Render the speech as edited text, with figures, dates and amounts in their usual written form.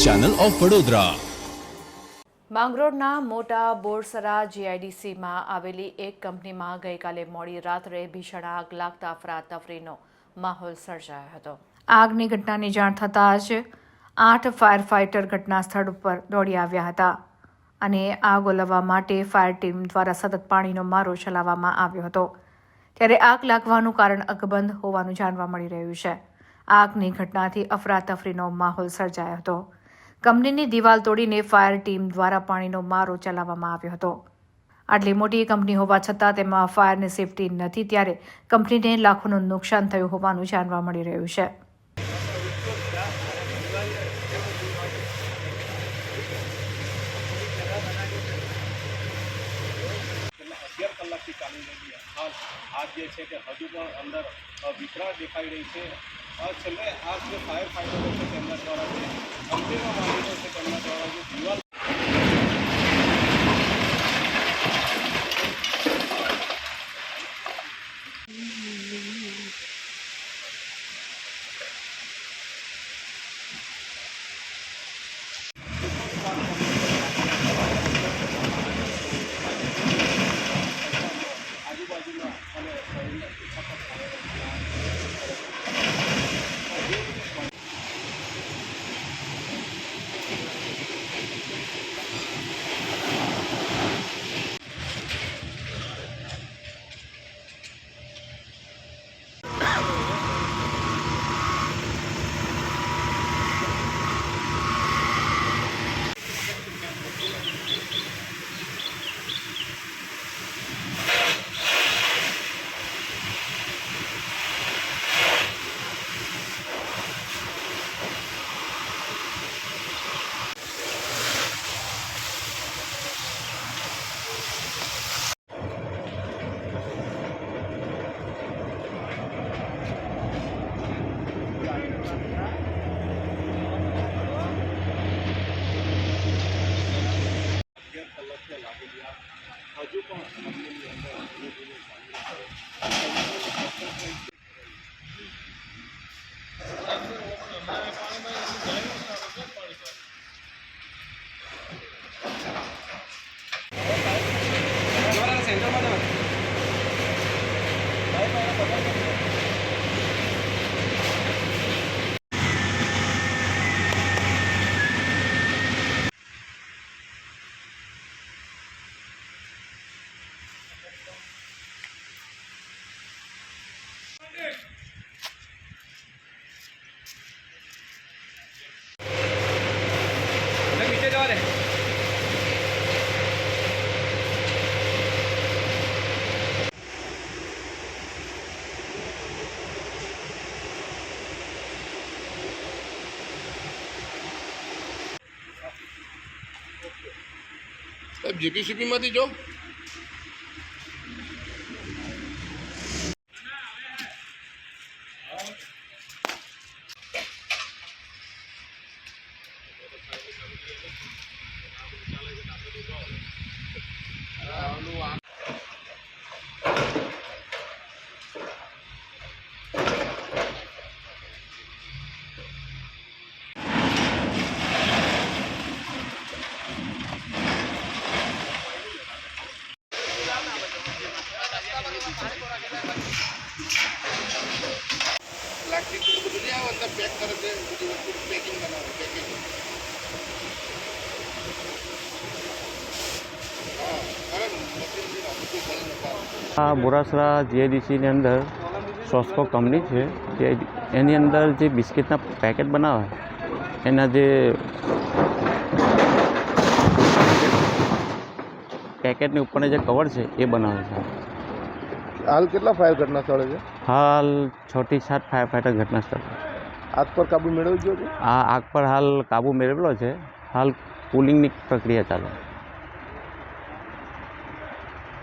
Channel of Vadodara. માંગરોળના મોટા બોરસરા જીઆઈડીસીમાં આવેલી એક કંપનીમાં ગઈકાલે મોડી રાત્રે ભીષણ આગ લાગતા અફરાતફરીનો માહોલ સર્જાયો હતો। આગની ઘટનાની જાણ થતાં જ 8 ફાયર ફાઇટર ઘટના સ્થળ ઉપર દોડી આવ્યા હતા અને આગ ઓલવવા માટે ફાયર ટીમ દ્વારા સતત પાણીનો મારો ચલાવવામાં આવ્યો હતો। ત્યારે આગ લાગવાનું કારણ અકબંધ હોવાનું જાણવા મળી રહ્યું છે। આગની ઘટનાથી અફરાતફરીનો માહોલ સર્જાયો હતો। કંપનીની દિવાલ તોડીને ફાયર ટીમ દ્વારા પાણીનો મારો ચલાવવામાં આવ્યો હતો। આટલી મોટી કંપની હોવા છતાં તેમાં ફાયરની સેફટી નથી, ત્યારે કંપનીને લાખોનું નુકસાન થયું હોવાનું જાણવા મળી રહ્યું છે। આગ જે છે કે હજુ પણ અંદર વિકરાળ દેખાઈ રહી છે। છેલ્લે આગ જે ફાયર ફાઇટરો છે તેમના દ્વારા જે કંપનીના માલિકો છે તેમના દ્વારા જે દિવાલ હજુ પણ કંપનીની જીપીસીપીમાંથી જો પ્લાસ્ટિક બધું લઈ આવો, અંદર પેક કરે છે, બધી વસ્તુ પેકિંગ બનાવે પેકિંગ। આ બોરાસરા જીઆઈડીસીની અંદર સોસ્કો કંપની છે, એની અંદર જે બિસ્કિટના પેકેટ બનાવે એના જે પેકેટની ઉપરના જે કવર છે એ બનાવે છે। હાલ કેટલા ફાયર ઘટના સ્થળે છે? હાલ 6 થી 7 ફાયર ફાઇટર ઘટના સ્થળ આગ પર કાબુ મેળવ્યો છે? આ આગ પર હાલ કાબુ મેળવેલો છે। હાલ કુલિંગની પ્રક્રિયા ચાલે।